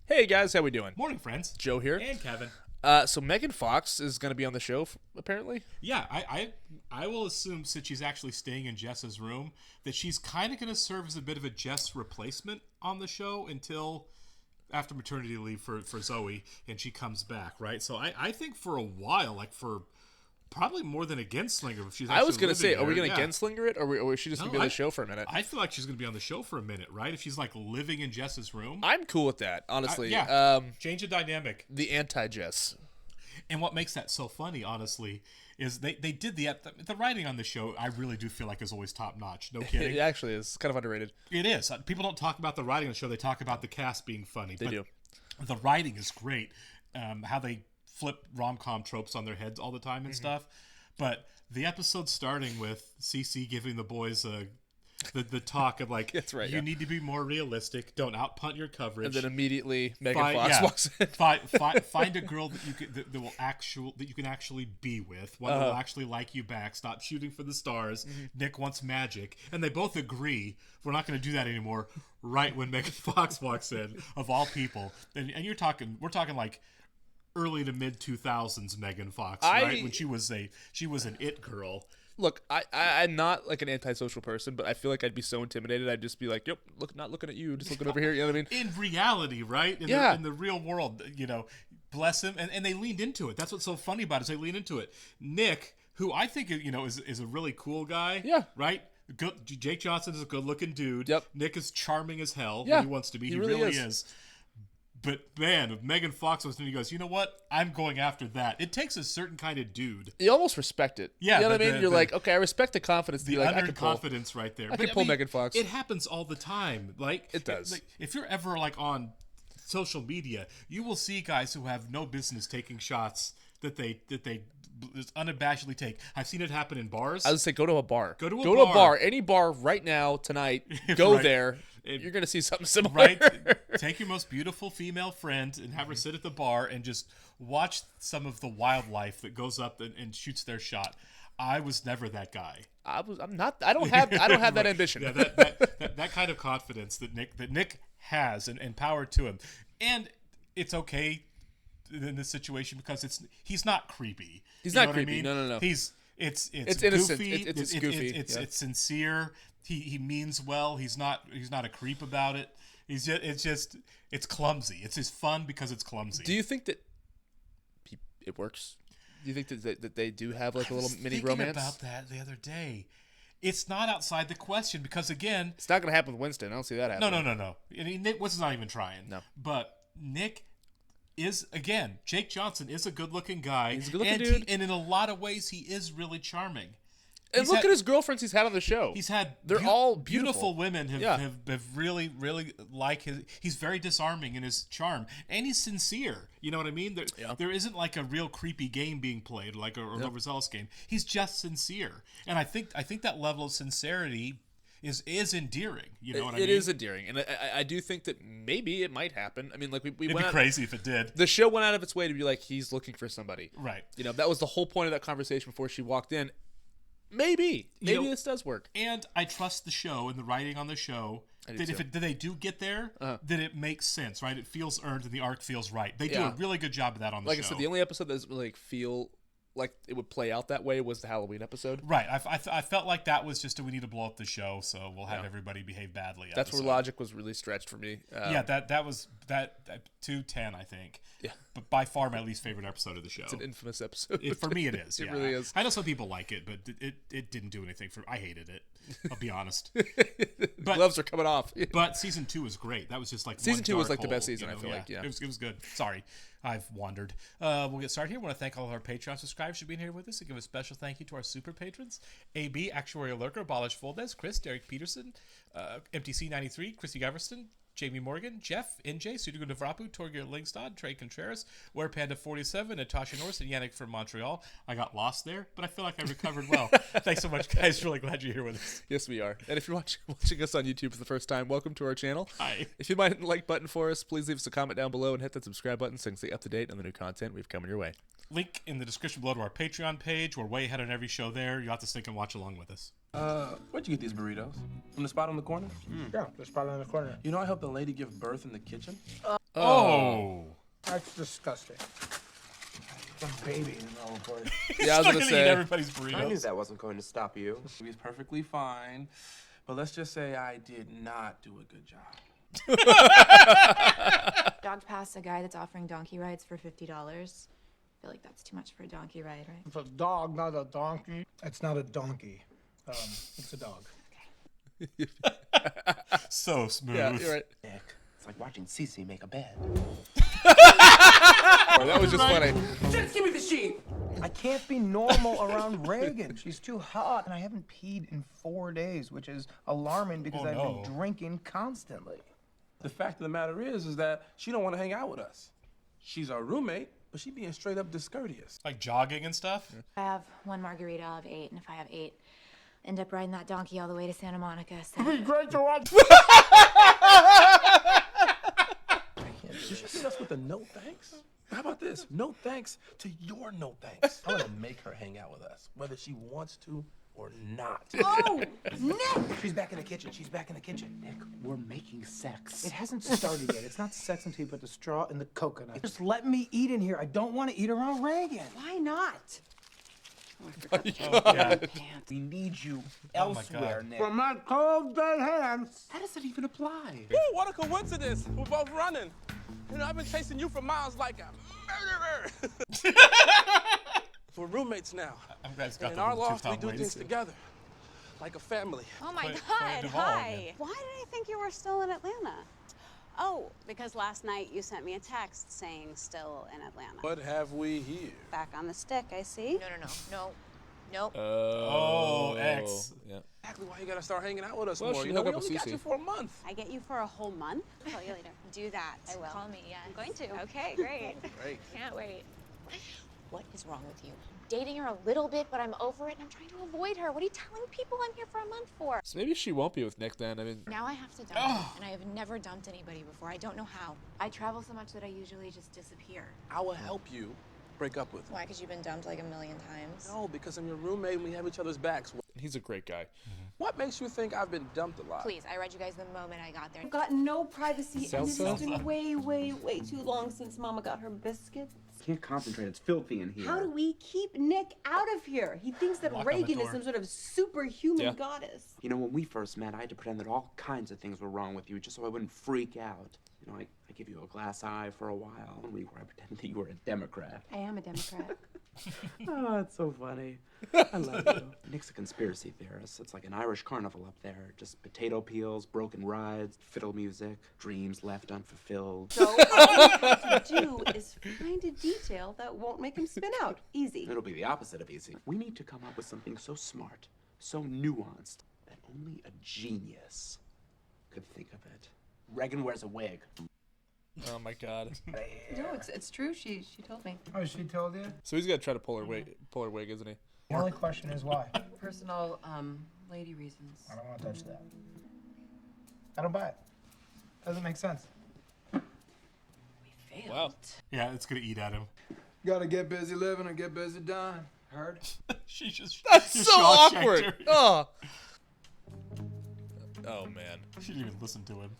Hey guys, how we doing? Morning, friends. Joe here. And Kevin. So Megan Fox is going to be on the show, apparently. Yeah, I will assume, since she's actually staying in Jess's room, that she's kind of going to serve as a bit of a Jess replacement on the show until after maternity leave for Zoe, and she comes back, right? So I think for a while, like for probably more than a Genslinger, if she's actually I was going to say, living are we there, going to Genslinger it, or is she just going to be on the show for a minute? I feel like she's going to be on the show for a minute, right? If she's like living in Jess's room. I'm cool with that, honestly. Change the dynamic. The anti-Jess. And what makes that so funny, honestly, is they did the writing on the show. I really do feel like is always top notch. No kidding. It actually is kind of underrated. It is. People don't talk about the writing on the show. They talk about the cast being funny. They do. The writing is great. How they flip rom-com tropes on their heads all the time and stuff. But the episode starting with Cece giving the boys the talk of like, that's right, you need to be more realistic. Don't outpunt your coverage. And then immediately Megan Fox walks in. Find a girl that you can actually be with, one that will actually like you back. Stop shooting for the stars. Nick wants magic, and they both agree we're not going to do that anymore. Right when Megan Fox walks in, of all people, and we're talking like early to mid 2000s Megan Fox, right? When she was an it girl. Look, I'm not like an antisocial person, but I feel like I'd be so intimidated. I'd just be like, "Yep, not looking at you, just looking over here." You know what I mean? In reality, right? In the real world, bless him, and they leaned into it. That's what's so funny about it. Is they lean into it. Nick, who I think is a really cool guy. Yeah. Right. Jake Johnson is a good-looking dude. Yep. Nick is charming as hell. Yeah. When he wants to be. He really really is. is. But man, if Megan Fox was in, he goes, you know what? I'm going after that. It takes a certain kind of dude. You almost respect it. Yeah, you know what I mean? You're like, okay, I respect the confidence. The like, unearned confidence right there. I can pull Megan Fox. It happens all the time. Like it does. Like, if you're ever like on social media, you will see guys who have no business taking shots that they just unabashedly take. I've seen it happen in bars. I would say go to a bar. Go to a bar. Any bar right now, tonight. Go right. there. You're going to see something similar. Right? Take your most beautiful female friend and have her sit at the bar and just watch some of the wildlife that goes up and shoots their shot. I was never that guy. I'm not. I don't have that ambition. Yeah, that kind of confidence that Nick has, and power to him. And it's okay in this situation because he's not creepy. He's not creepy. I mean? No. It's innocent. Goofy. It's goofy. It's sincere. He means well. He's not a creep about it. It's clumsy. It's just fun because it's clumsy. Do you think that it works? Do you think that they do have like a little mini romance? I was thinking about that the other day. It's not outside the question because, again, it's not going to happen with Winston. I don't see that happening. No. I mean, Nick Winston's not even trying. No. But Nick is, again, Jake Johnson is a good-looking guy. He's a good-looking dude. And in a lot of ways, he is really charming. And look at his girlfriends he's had on the show. They're all beautiful women have really, really like his. He's very disarming in his charm, and he's sincere. You know what I mean? There isn't like a real creepy game being played, like a overzealous game. He's just sincere, and I think that level of sincerity is endearing. You know what I mean? It is endearing, and I do think that maybe it might happen. I mean, like it'd be crazy if it did. The show went out of its way to be like, he's looking for somebody, right? That was the whole point of that conversation before she walked in. Maybe this does work. And I trust the show and the writing on the show that if they do get there, that it makes sense, right? It feels earned and the arc feels right. They do a really good job of that on the show. Like I said, the only episode that doesn't really feel like it would play out that way was the Halloween episode. Right. I felt like that was just we need to blow up the show, so we'll have everybody behave badly. That's where logic was really stretched for me. That was 210, I think. Yeah. But by far my least favorite episode of the show. It's an infamous episode. For me, it is. It really is. I know some people like it, but it didn't do anything for. I hated it. I'll be honest. But gloves are coming off. But season 2 was great. That was just like season 2 was like hole, the best season. I feel like. Yeah, it was good. Sorry, I've wandered. We'll get started here. I want to thank all of our Patreon subscribers for being here with us, and give a special thank you to our super patrons: AB, Actuarial Lurker, Abolish Fuldez, Chris, Derek Peterson, MTC93, Chrissy Goverston, Jamie Morgan, Jeff, NJ, Sudigo Devrapu, Torgeir Lingstad, Trey Contreras, WerePanda47, Natasha Norris, and Yannick from Montreal. I got lost there, but I feel like I recovered well. Thanks so much, guys. Really glad you're here with us. Yes, we are. And if you're watching us on YouTube for the first time, welcome to our channel. Hi. If you might hit the like button for us, please leave us a comment down below and hit that subscribe button so you can stay up to date on the new content we've coming your way. Link in the description below to our Patreon page. We're way ahead on every show there. You'll have to stick and watch along with us. Where'd you get these burritos? From the spot on the corner? Yeah, the spot on the corner. You know I helped the lady give birth in the kitchen? Oh, That's disgusting. Some baby in the middle of it. Yeah, I was gonna Eat say. everybody's burritos. I knew that wasn't going to stop you. He was perfectly fine, but let's just say I did not do a good job. Jogged past a guy that's offering donkey rides for $50. I feel like that's too much for a donkey ride, right? It's a dog, not a donkey. It's not a donkey. It's a dog. So smooth. Yeah, you're right. Nick, it's like watching Cece make a bed. Oh, that was just funny. Just give me the sheet. I can't be normal around Reagan. She's too hot, and I haven't peed in 4 days, which is alarming because I've been drinking constantly. The fact of the matter is that she don't want to hang out with us. She's our roommate, but she being straight up discourteous. Like jogging and stuff? I have one margarita, I'll have 8, and if I have 8, end up riding that donkey all the way to Santa Monica. So. Great to watch. Did you hit us with a no thanks? How about this? No thanks to your no thanks. I'm gonna make her hang out with us, whether she wants to or not. Oh, Nick! She's back in the kitchen. She's back in the kitchen. Nick, we're making sex. It hasn't started yet. It's not sex until you put the straw in the coconut. Just let me eat in here. I don't want to eat around Reagan. Why not? We need you Oh my elsewhere, God. Nick. From my cold dead hands. How does that even apply? Woo, what a coincidence. We're both running. You know, I've been chasing you for miles like a murderer. We're roommates now. I'm glad it's got And in the our little loft, we two-tone do ladies things too. together. Like a family. Oh my Play God, Duvall hi. again. Why did I think you were still in Atlanta? Oh, because last night you sent me a text saying still in Atlanta. What have we here? Back on the stick, I see. No. Nope. Oh, X. Yeah. Exactly why you gotta start hanging out with us Well, more. she You know, hooked we up with only got Cece. you for a month. I get you for a whole month. Call you later. Do that. I will. Call me, yes. I'm going to. Okay, great. Great. Can't wait. What is wrong with you? Dating her a little bit, but I'm over it and I'm trying to avoid her. What are you telling people I'm here for a month for? So maybe she won't be with Nick then. I mean, Now I have to dump him, and I have never dumped anybody before. I don't know how. I travel so much that I usually just disappear. I will help you break up with him. Why? Because you've been dumped like a million times. No, because I'm your roommate and we have each other's backs. he's a great guy. What makes you think I've been dumped a lot? Please, I read you guys the moment I got there. I've got no privacy, and this has Salsa? been way, way, way too long since Mama got her biscuits. Can't concentrate. It's filthy in here. How do we keep Nick out of here? He thinks that Lock on the Reagan is door. some sort of superhuman Yeah. goddess. You know, when we first met, I had to pretend that all kinds of things were wrong with you just so I wouldn't freak out. You know, I give you a glass eye for a while, where I pretended that you were a Democrat. I am a Democrat. Oh, that's so funny. I love you. Nick's a conspiracy theorist. It's like an Irish carnival up there. Just potato peels, broken rides, fiddle music, dreams left unfulfilled. So all you have to do is find a detail that won't make him spin out. Easy. It'll be the opposite of easy. We need to come up with something so smart, so nuanced, that only a genius could think of it. Reagan wears a wig. Oh my god. No, it's true. She told me. Oh, she told you? So he's gonna try to pull her wig, isn't he? The only question is why. Personal, lady reasons. I don't want to touch that. I don't buy it. Doesn't make sense. Failed. Wow. Yeah, it's gonna eat at him. Gotta get busy living or get busy dying. Heard? She just That's just so Shawshanked awkward. her. Oh. Oh man. She didn't even listen to him.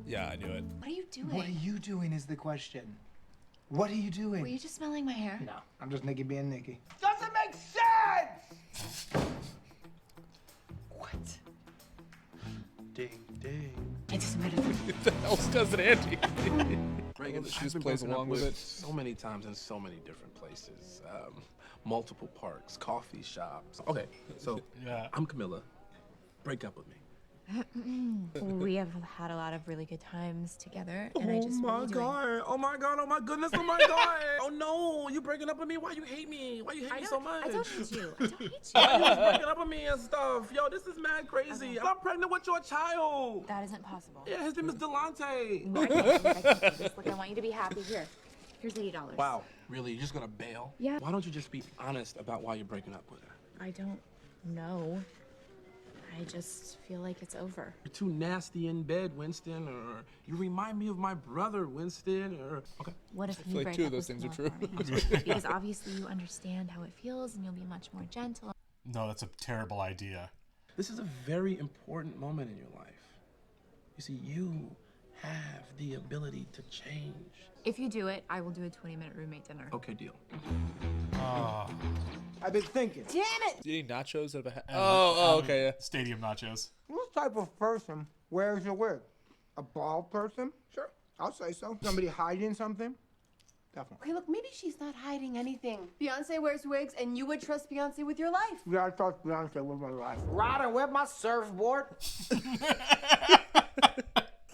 Yeah, I knew it. What are you doing? What are you doing is the question. What are you doing? Were you just smelling my hair? No, I'm just Nikki being Nikki. Doesn't make sense! What? Ding, ding. I just made it. What the hell's cousin Andy? Reagan, She I've just been plays broken up along with it. so many times in so many different places. Multiple parks, coffee shops. Okay, so Yeah. I'm Camilla. Break up with me. We have had a lot of really good times together, and I just Oh really do. oh my god, oh my goodness, oh my god. Oh no, you breaking up with me? Why you hate me? Why you hate me so much? I don't hate you. I don't hate you. Why you was breaking up with me and stuff? Yo, this is mad crazy. I'm pregnant with your child. That isn't possible. Yeah, his name is Delante. No, I can't do this. Look, I want you to be happy. Here. Here's $80. Wow, really? You're just gonna bail? Yeah. Why don't you just be honest about why you're breaking up with her? I don't know. I just feel like it's over. You're too nasty in bed, Winston, or you remind me of my brother, Winston, or okay. What if feel you like break two up of those with things more are for me? Because obviously you understand how it feels, and you'll be much more gentle. No, that's a terrible idea. This is a very important moment in your life. You see, you have the ability to change. If you do it, I will do a 20-minute roommate dinner. Okay, deal. I've been thinking. Damn it! Eating nachos out of a Oh, okay, yeah. Stadium nachos. What type of person wears a wig? A bald person? Sure, I'll say so. Somebody hiding something? Definitely. Okay, look, maybe she's not hiding anything. Beyonce wears wigs, and you would trust Beyonce with your life. Yeah, I trust Beyonce with my life. Riding with my surfboard.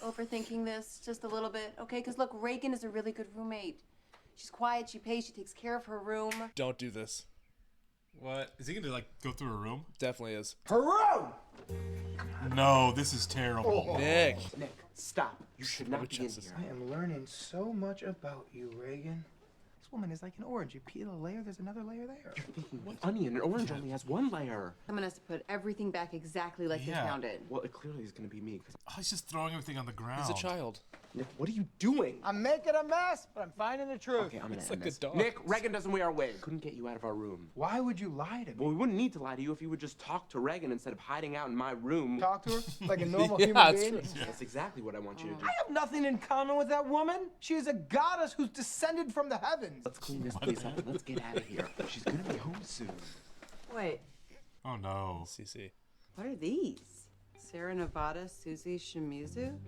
Overthinking this just a little bit, okay? Because look, Reagan is a really good roommate. She's quiet, she pays, she takes care of her room. Don't do this. What? Is he gonna like go through a room? Definitely is. Her room! No, this is terrible. Nick. Nick, stop. You should not be in here. I am learning so much about you, Reagan. This woman is like an orange. You peel a layer, there's another layer there. You're thinking onion. An orange only has one layer. Someone has to put everything back exactly like they Yeah. found it. Well, it clearly is going to be me. 'Cause Oh, he's just throwing everything on the ground. He's a child. Nick, what are you doing? I'm making a mess, but I'm finding the truth. Okay, I'm gonna It's end like a this. dog. Nick, Reagan doesn't wear a wig. Couldn't get you out of our room. Why would you lie to me? Well, we wouldn't need to lie to you if you would just talk to Reagan instead of hiding out in my room. Talk to her like a normal Yeah, human it's being? true. That's exactly what I want you to do. I have nothing in common with that woman. She is a goddess who's descended from the heavens. Let's clean this place up and let's get out of here. She's gonna be home soon. Wait, Oh no. CC. what are these? Sarah Nevada, Susie Shimizu?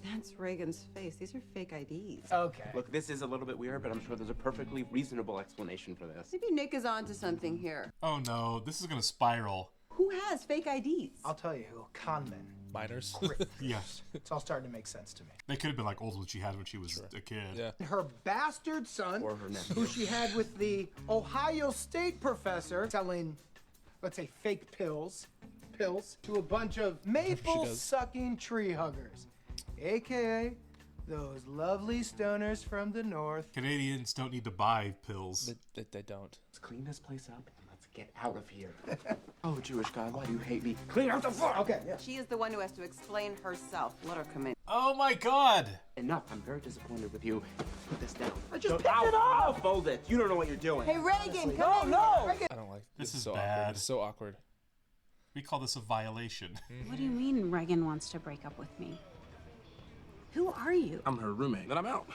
That's Reagan's face. These are fake IDs. Okay. Look, this is a little bit weird, but I'm sure there's a perfectly reasonable explanation for this. Maybe Nick is onto something here. Oh no. This is gonna spiral. Who has fake IDs? I'll tell you who. Con men. Minors. Yes. It's all starting to make sense to me. They could have been like old what she had when she was a kid. Yeah. Her bastard son, Or her nephew. who she had with the Ohio State professor, selling, let's say, fake pills to a bunch of maple-sucking tree huggers, a.k.a. those lovely stoners from the north. Canadians don't need to buy pills. They don't. Let's clean this place up and let's get out of here. Oh, Jewish God, why do you hate me? Clean out the floor! Okay, yeah. She is the one who has to explain herself. Let her come in. Oh my god! Enough. I'm very disappointed with you. Put this down. I just picked it up! I'll fold it. You don't know what you're doing. Hey, Reagan, No, come in. no! I don't like This is so bad. awkward. It's so awkward. We call this a violation. What do you mean Reagan wants to break up with me? Who are you? I'm her roommate. Then I'm out.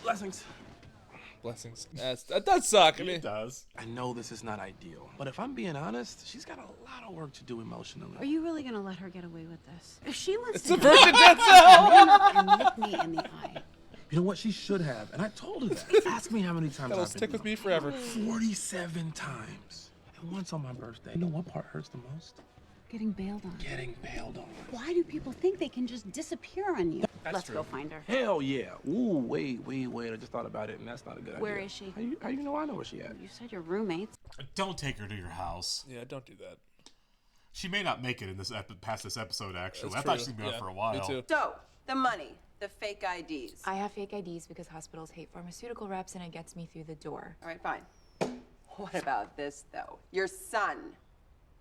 Blessings. Blessings. That does suck. I mean, It does. I know this is not ideal, but if I'm being honest, she's got a lot of work to do emotionally. Are you really gonna let her get away with this? If she wants it's to a virgin Denzel. and look me in the eye, You know what? She should have, and I told her that. Ask me how many times That'll I've stick been with me forever. 47 times. And once on my birthday. You know what part hurts the most? getting bailed on. Getting bailed on. Why do people think they can just disappear on you? Let's go find her. Hell yeah. Ooh, wait. I just thought about it, and that's not a good idea. Where is she? How you know I know where she at? You said you're roommates. Don't take her to your house. Yeah, don't do that. She may not make it in this past this episode. Actually, That's I thought true. she'd be on Yeah, for a while. me too. So, the money, the fake IDs. I have fake IDs because hospitals hate pharmaceutical reps and it gets me through the door. All right, fine. What about this, though? Your son.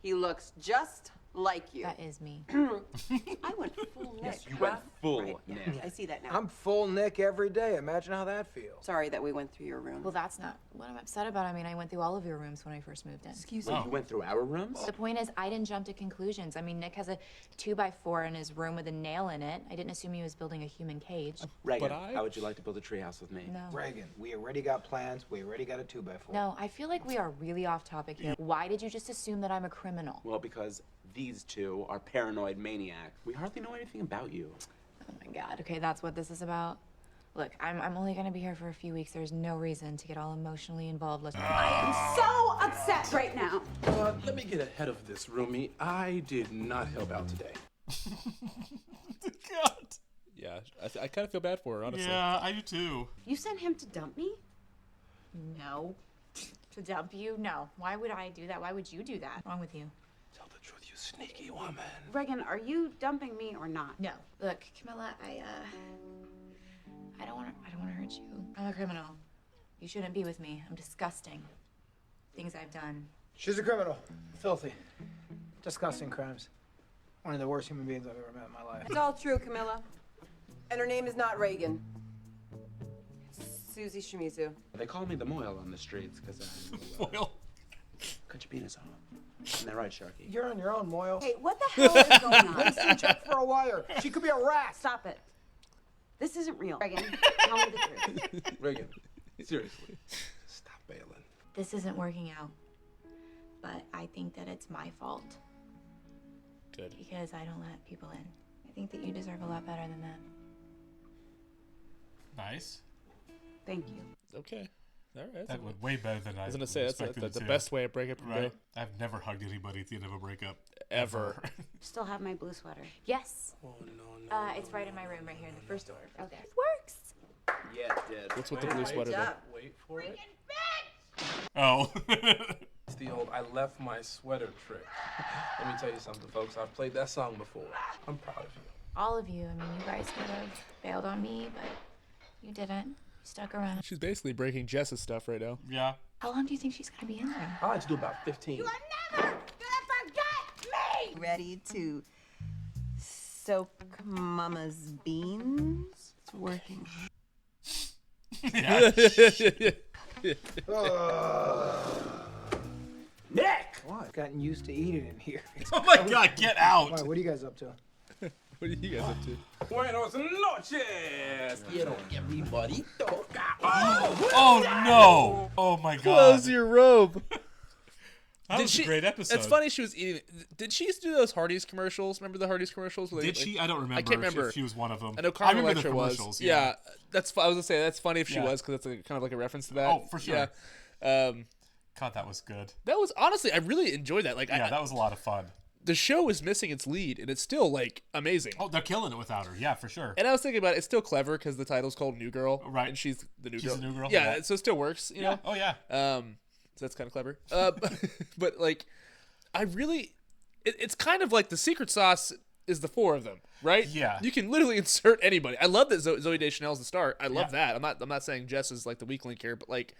He looks just like you. That is me. I went full Nick. Yes, you went full Right, yeah, Nick. I see that now. I'm full Nick every day. Imagine how that feels. Sorry that we went through your room. Well, that's not what I'm upset about. I mean, I went through all of your rooms when I first moved in. Excuse So me. you went through our rooms? The point is, I didn't jump to conclusions. I mean, Nick has a 2x4 in his room with a nail in it. I didn't assume he was building a human cage. Reagan, But I- how would you like to build a treehouse with me? No. Reagan, we already got plans. We already got a 2x4. No, I feel like we are really off topic here. Why did you just assume that I'm a criminal? Well, because these two are paranoid maniacs. We hardly know anything about you. Oh my god. Okay, that's what this is about. Look, I'm only gonna be here for a few weeks. There's no reason to get all emotionally involved. Let's I am so upset right now. Let me get ahead of this, roomie. I did not help out today. God. Yeah, I kind of feel bad for her, honestly. Yeah, I do too. You sent him to dump me? No. To dump you? No. Why would I do that? Why would you do that? What's wrong with you? Tell the truth, you sneaky woman. Reagan, are you dumping me or not? No. Look, Camilla, I don't want to hurt you. I'm a criminal. You shouldn't be with me. I'm disgusting. Things I've done. She's a criminal. Filthy. Disgusting crimes. One of the worst human beings I've ever met in my life. It's all true, Camilla. And her name is not Reagan. It's Susie Shimizu. They call me the Moyle on the streets because Well, cut your penis off. Isn't that right, Sharky? You're on your own, Moyle. Hey, what the hell is going on? Listen, check for a wire. She could be a rat. Stop it. This isn't real. Reagan, tell me the truth. Reagan, seriously, stop bailing. This isn't working out. But I think that it's my fault. Good. Because I don't let people in. I think that you deserve a lot better than that. Nice. Thank you. Okay. All right. That went way better than I was gonna say that's expected the it to. best way a breakup can Right. go. I've never hugged anybody at the end of a breakup. Ever. Still have my blue sweater. Yes. Oh no. It's right in my room, right here in the first door. Okay. It works. Yeah, it did. What's with the blue sweater though? Wait for it. Oh. It's the old I left my sweater trick. Let me tell you something, folks. I've played that song before. I'm proud of you. All of you. I mean, you guys could have bailed on me, but you didn't. You stuck around. She's basically breaking Jess's stuff right now. Yeah. How long do you think she's gonna be in there? I like to do about 15. You are never gonna forget me! Ready to soak Mama's beans? It's working. Nick! What? Gotten used to eating in here. Oh my God! Get out! Why, what are you guys up to? What are you guys up to? Buenos noches. Quiero que mi burrito. Oh no! Oh my God! Close your robe. That was a great episode. It's funny she was eating. Did she used to do those Hardee's commercials? Remember the Hardee's commercials? Where Did she? I don't remember. I can't remember If she was one of them. I know Carmen remember the Electra was. commercials. Yeah, that's. I was gonna say that's funny if she Yeah. was because it's kind of like a reference to that. Oh, for sure. Yeah. God, that was good. That was honestly, I really enjoyed that. Like, Yeah, that was a lot of fun. The show is missing its lead, and it's still like amazing. Oh, they're killing it without her. Yeah, for sure. And I was thinking about it, it's still clever because the title's called New Girl, Right. And she's the new She's girl. the new girl, Yeah, yeah. so it still works. You know. Oh yeah. So that's kind of clever. But like, I really, it's kind of like the secret sauce is the four of them, right? Yeah. You can literally insert anybody. I love that Zoe Deschanel's the star. I love Yeah. that. I'm not saying Jess is like the weak link here, but like,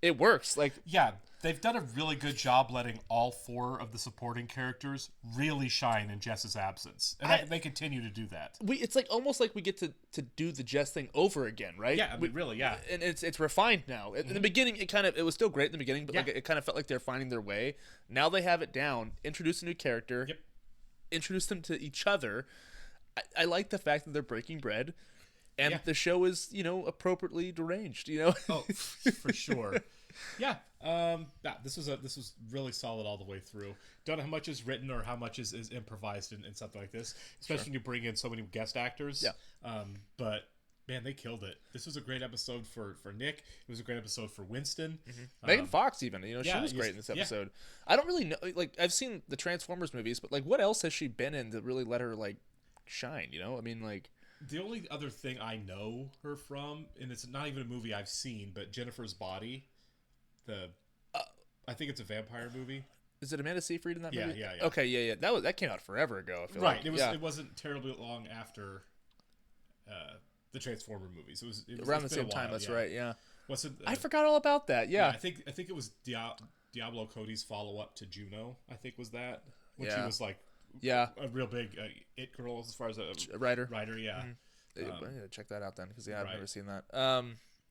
it works. Like, Yeah, they've done a really good job letting all four of the supporting characters really shine in Jess's absence, and they continue to do that. it's like almost like we get to do the Jess thing over again, right? Yeah, I mean, really, yeah. And it's refined now. In the beginning, it was still great in the beginning, but like it kind of felt like they're finding their way. Now they have it down. Introduce a new character. Yep. Introduce them to each other. I like the fact that they're breaking bread, and Yeah. the show is appropriately deranged. You know. Oh, for sure. Yeah. This was really solid all the way through. Don't know how much is written or how much is improvised in something like this, especially when you bring in so many guest actors. Yeah. But man, they killed it. This was a great episode for Nick. It was a great episode for Winston. Megan Fox, even she yeah, was it great was- in this yeah. episode. I don't really know. Like I've seen the Transformers movies, but like what else has she been in that really let her like shine? I mean, like. The only other thing I know her from, and it's not even a movie I've seen, but Jennifer's Body. I think it's a vampire movie. Is it Amanda Seyfried in that Yeah, movie? yeah. Okay, yeah. That came out forever ago. I feel Right. like. It wasn't terribly long after the Transformer movies. It was Around the it's been same a time. while, That's yeah. right. Yeah. What's it? I forgot all about that. Yeah. I think it was Diablo Cody's follow up to Juno. I think was that when she Yeah. was like Yeah. a real big it girl as far as a Writer. Yeah. I gotta check that out then because I've right. never seen that.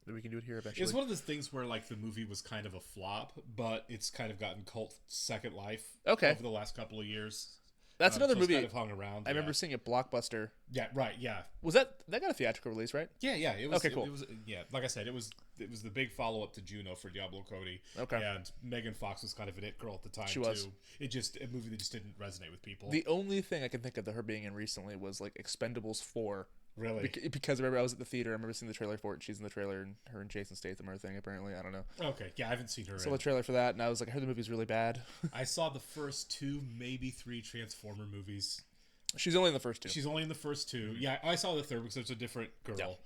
Maybe we can do it here eventually. It's one of those things where like the movie was kind of a flop, but it's kind of gotten cult second life. Okay. Over the last couple of years. That's another so movie. It's kind of hung around. I remember seeing it Blockbuster. Yeah. Right. Yeah. Was that got a theatrical release, right? Yeah. It was, okay, cool. It was like I said, it was the big follow up to Juno for Diablo Cody. Okay. And Megan Fox was kind of an it girl at the time. She was. Too. It just a movie that just didn't resonate with people. The only thing I can think of that her being in recently was like Expendables 4. Really? Because I remember I was at the theater. I remember seeing the trailer for it. She's in the trailer, and her and Jason Statham are a thing. Apparently, I don't know. Okay, yeah, I haven't seen her. Saw the trailer for that, and I was like, I heard the movie's really bad. I saw the first 2, maybe 3 Transformer movies. She's only in the first 2. She's only in the first 2. Yeah, I saw the third because there's a different girl.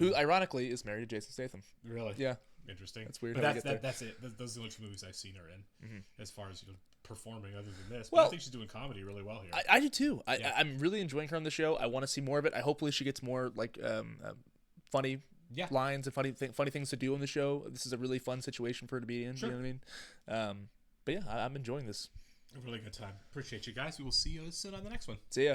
Who, ironically, is married to Jason Statham. Really? Yeah. Interesting. That's weird. But how we get there. that's it. Those are the only 2 movies I've seen her in, as far as performing other than this. But Well, I think she's doing comedy really well here. I do too. Yeah. I'm really enjoying her on the show. I want to see more of it. Hopefully she gets more like funny lines and funny things to do on the show. This is a really fun situation for her to be in. Sure. You know what I mean? But yeah, I'm enjoying this. A really good time. Appreciate you guys. We will see you soon on the next one. See ya.